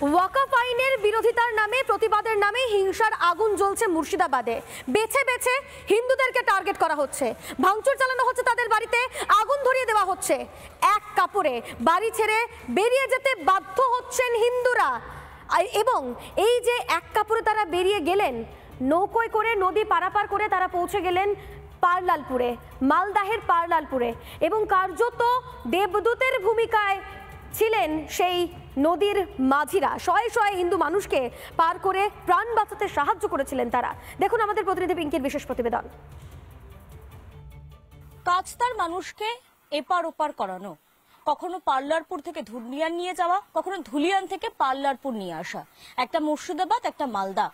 ওয়াকফ আইনের বিরোধিতার নামে প্রতিবাদের নামে হিংসার আগুন জ্বলছে মুর্শিদাবাদে। বেছে বেছে হিন্দুদেরকে টার্গেট করা হচ্ছে, ভাঙচুর চালানো হচ্ছে, তাদের বাড়িতে আগুন ধরিয়ে দেওয়া হচ্ছে। এক কাপড়ে বাড়ি ছেড়ে বেরিয়ে যেতে বাধ্য হচ্ছেন হিন্দুরা। এবং এই যে এক কাপড়ে তারা বেরিয়ে গেলেন, নৌকোয় করে নদী পারাপার করে তারা পৌঁছে গেলেন পারলালপুরে, মালদাহের পারলালপুরে। এবং কার্যত দেবদূতের ভূমিকায় ছিলেন সেই নদীর মাঝিরা। শয়ে শয়ে হিন্দু মানুষকে পার করে প্রাণ বাঁচাতে সাহায্য করেছিলেন তারা। দেখুন আমাদের প্রতিনিধি পিঙ্কির বিশেষ প্রতিবেদন। কাছতার মানুষকে এপার ওপার করানো, কখনো পার্লারপুর থেকে ধুলিয়ান নিয়ে যাওয়া, কখনো ধুলিয়ান থেকে পার্লারপুর নিয়ে আসা, একটা মুর্শিদাবাদ একটা মালদা।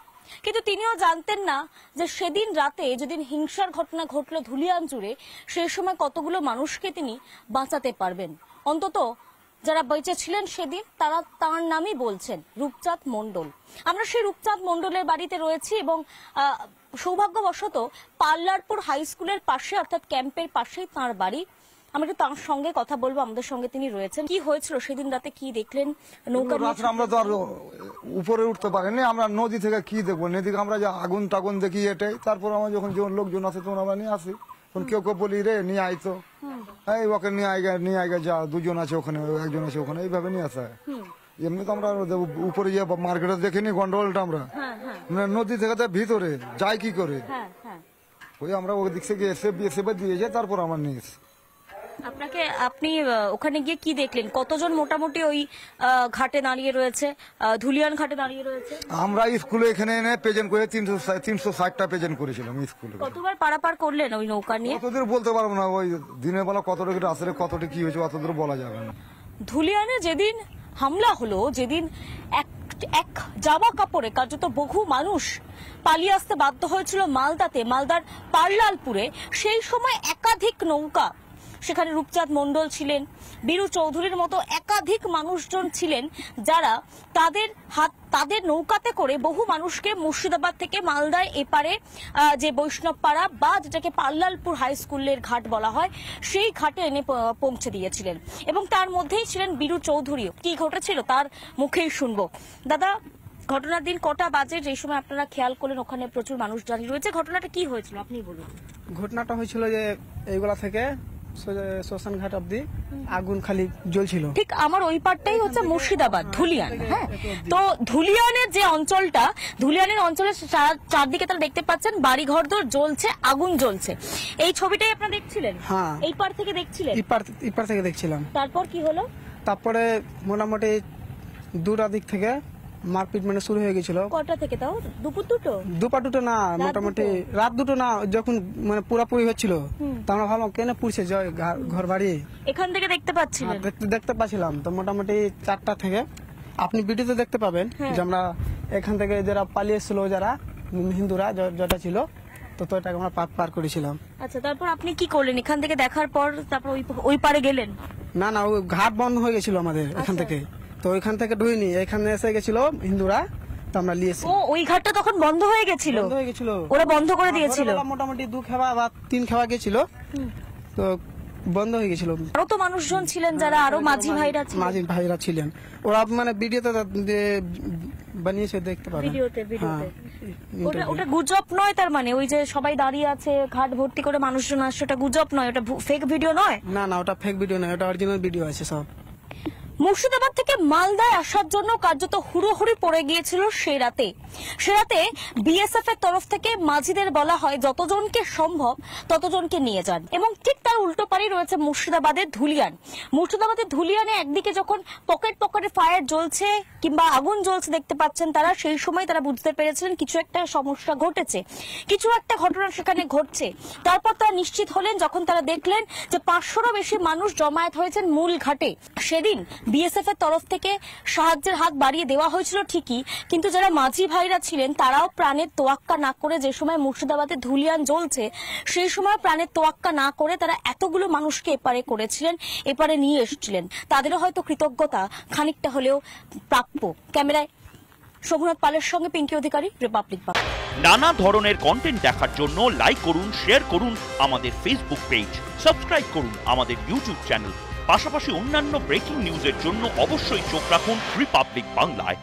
কিন্তু তিনিও জানতেন না যে সেদিন রাতে যেদিন হিংসার ঘটনা ঘটলো ধুলিয়ান জুড়ে, সেই সময় কতগুলো মানুষকে তিনি বাঁচাতে পারবেন। অন্তত যারা বেঁচে ছিলেন সেদিন তারা তার নামই বলছেন, রূপচাঁদ মণ্ডল। আমরা সেই রূপচাঁদ মণ্ডলের বাড়িতে রয়েছি এবং সৌভাগ্যবশত পার্লারপুর হাই স্কুলের পাশে অর্থাৎ ক্যাম্পের পাশেই তাঁর বাড়ি। আমরা একটু তার সঙ্গে কথা বলবো, আমাদের সঙ্গে তিনি রয়েছেন। কি হয়েছিল সেদিন রাতে, কি দেখলেন? নৌকা আমরা তো আর উপরে উঠতে পারিনি, আমরা নদী থেকে কি দেখবো, নদীকে আমরা যে আগুন টাগুন দেখি এটাই। তারপর আমরা যখন লোকজন আছে তখন আমরা নিয়ে আসি, কেউ কেউ বলি রে নিয়ে আইতো, এই ওকে নিয়ে আইগা যা, দুজন আছে ওখানে, একজন আছে ওখানে, এইভাবে নিয়ে আসা। এমনি তো আমরা উপরে গিয়ে মার্কেটে দেখিনি গন্ডগোলটা, আমরা নদী থেকে ভিতরে যাই কি করে, ওই আমরা ওই দিক থেকে এসে দিয়ে যাই, তারপর আমার নিয়ে এসে। আপনি ওখানে গিয়ে কি দেখলেন? কতজন মোটামুটি ওই ঘাটে দাঁড়িয়ে রয়েছে, ধুলিয়ান ঘাটে দাঁড়িয়ে রয়েছে? আমরা স্কুলে এখানে এনে প্রেজেন্ট করে 360টা প্রেজেন্ট করেছিলাম স্কুলে। কতবার পারাপার করলেন ওই নৌকা নিয়ে? কতদূর বলতে পারবো না, ওই দিনের বেলা কতটা আসলে কতটা কি হয়েছে অতদূর বলা যাবে না। ধুলিয়ানে যেদিন হামলা হলো, যেদিন এক জামা কাপড়ে কার্যত বহু মানুষ পালিয়ে আসতে বাধ্য হয়েছিল মালদাতে, মালদার পার্লালপুরে, সেই সময় একাধিক নৌকা, সেখানে রূপচাঁদ মণ্ডল ছিলেন, বীরু চৌধুরীর মতো একাধিক মানুষজন ছিলেন যারা তাদের নৌকাতে করে বহু মানুষকে মুর্শিদাবাদ থেকে মালদায় এপারে যে বৈষ্ণব পাড়া বা যেটাকে পার্লালপুর হাই স্কুলের ঘাট বলা হয়, সেই ঘাটে এনে পৌঁছে দিয়েছিলেন। এবং তার মধ্যেই ছিলেন বীরু চৌধুরীও। কি ঘটেছিল তার মুখেই শুনবো। দাদা, ঘটনার দিন কটা বাজে যে সময় আপনারা খেয়াল করলেন ওখানে প্রচুর মানুষ দাঁড়িয়ে রয়েছে? ঘটনাটা কি হয়েছিল আপনি বলুন। ঘটনাটা হয়েছিল যে এইগুলা থেকে শ্মশান ঘাট অব্দি আগুন খালি জ্বলছিল। ঠিক আমার ওই পারটাই হচ্ছে মুর্শিদাবাদ, ধুলিয়ান। হ্যাঁ, তো ধুলিয়ানের যে অঞ্চলটা, ধুলিয়ানের অঞ্চলের চারদিকে তারা দেখতে পাচ্ছেন বাড়িঘর দর জ্বলছে, আগুন জ্বলছে। এই ছবিটাই আপনারা দেখছিলেন? হ্যাঁ, এই পার থেকে দেখছিলেন? এই পার থেকে দেখছিলাম। তারপর কি হলো? তারপরে মোটামুটি দুটা দিক থেকে মারপিট মানে শুরু হয়ে গেছিল। কটা থেকে? তাও দুপুর দুটো না, মোটামুটি রাত দুটো না, যখন মানে পুরাপুরি হচ্ছিল তো আমরা ভাবলাম কেন পুড়ছে ঘর বাড়ি। এখান থেকে দেখতে পাচ্ছিলেন? দেখতে পাচ্ছিলাম। তো মোটামুটি 4টা থেকে আপনি ভিডিওতে দেখতে পাবেন যে আমরা এখান থেকে যারা পালিয়ে এসেছিল, যারা হিন্দুরা যেটা ছিল, তো এটাকে আমরা পার করেছিলাম। আচ্ছা, তারপর আপনি কি করলেন? এখান থেকে দেখার পর তারপর ওই পারে গেলেন? না, ওই ঘাট বন্ধ হয়ে গেছিল আমাদের এখান থেকে, তো ওইখান থেকে ঢুইনি, এখানে এসে গেছিল হিন্দুরা, তো আমরা নিয়েছি। ওই ঘাটটা তখন বন্ধ হয়ে গেছিল? ওরা বন্ধ করে দিয়েছিল? মোটামুটি 2 খেওয়া বা 3 খেওয়া গেছিল, তো বন্ধ হয়ে গেছিল। আরো তো মানুষজন ছিলেন যারা, আরো মাঝি ভাইরা ছিলেন। ওরা মানে ভিডিওতে বানিয়েছে, দেখতে পাবেন। ওটা গুজব নয় তার মানে? ওই যে সবাই দাঁড়িয়ে আছে, ঘাট ভর্তি করে মানুষজন আসছে, ওটা গুজব নয়, ওটা ফেক ভিডিও নয়? না, ওটা ফেক ভিডিও নয়, ওটা অরিজিনাল ভিডিও আছে সব। মুর্শিদাবাদ থেকে মালদায় আসার জন্য কার্যত হুড়োহুড়ি পড়ে গিয়েছিল সে রাতে। বিএসএফ এর তরফ থেকে মাঝিদের বলা হয় যতজনকে সম্ভব ততজনকে নিয়ে যান। এবং ঠিক তার উল্টো পারে রয়েছে মুর্শিদাবাদের ধুলিয়ান। মুর্শিদাবাদের ধুলিয়ানে একদিকে যখন পকেটে ফায়ার জ্বলছে কিংবা আগুন জ্বলছে দেখতে পাচ্ছেন তারা, সেই সময় তারা বুঝতে পেরেছিলেন কিছু একটা সমস্যা ঘটেছে, কিছু একটা ঘটনা সেখানে ঘটছে। তারপর তারা নিশ্চিত হলেন যখন তারা দেখলেন যে 500রও বেশি মানুষ জমায়েত হয়েছেন মূল ঘাটে। সেদিন বিএসএফ এর তরফ থেকে সাহায্যের হাত বাড়িয়ে দেওয়া হয়েছিল ঠিকই, কিন্তু যারা মাঝি ভাইরা ছিলেন তারাও প্রাণের তোয়াক্কা না করে, যে সময় মুর্শিদাবাদে ধুলিয়ান জ্বলছে সেই সময় প্রাণের তোয়াক্কা না করে তারা এতগুলো মানুষকে এপারে করেছিলেন, এপারে নিয়ে এসেছিলেন। তাদেরও হয়তো কৃতজ্ঞতা খানিকটা হলেও প্রাপ্য। ক্যামেরায় শোভনাথ পালের সঙ্গে পিঙ্কি অধিকারী, রিপাবলিক বাংলা। নানা ধরনের কন্টেন্ট দেখার জন্য লাইক করুন, শেয়ার করুন আমাদের ফেসবুক পেজ, সাবস্ক্রাইব করুন আমাদের ইউটিউব চ্যানেল। পাশাপাশি অন্যান্য ব্রেকিং নিউজের জন্য অবশ্যই চোখ রাখুন রিপাবলিক বাংলায়।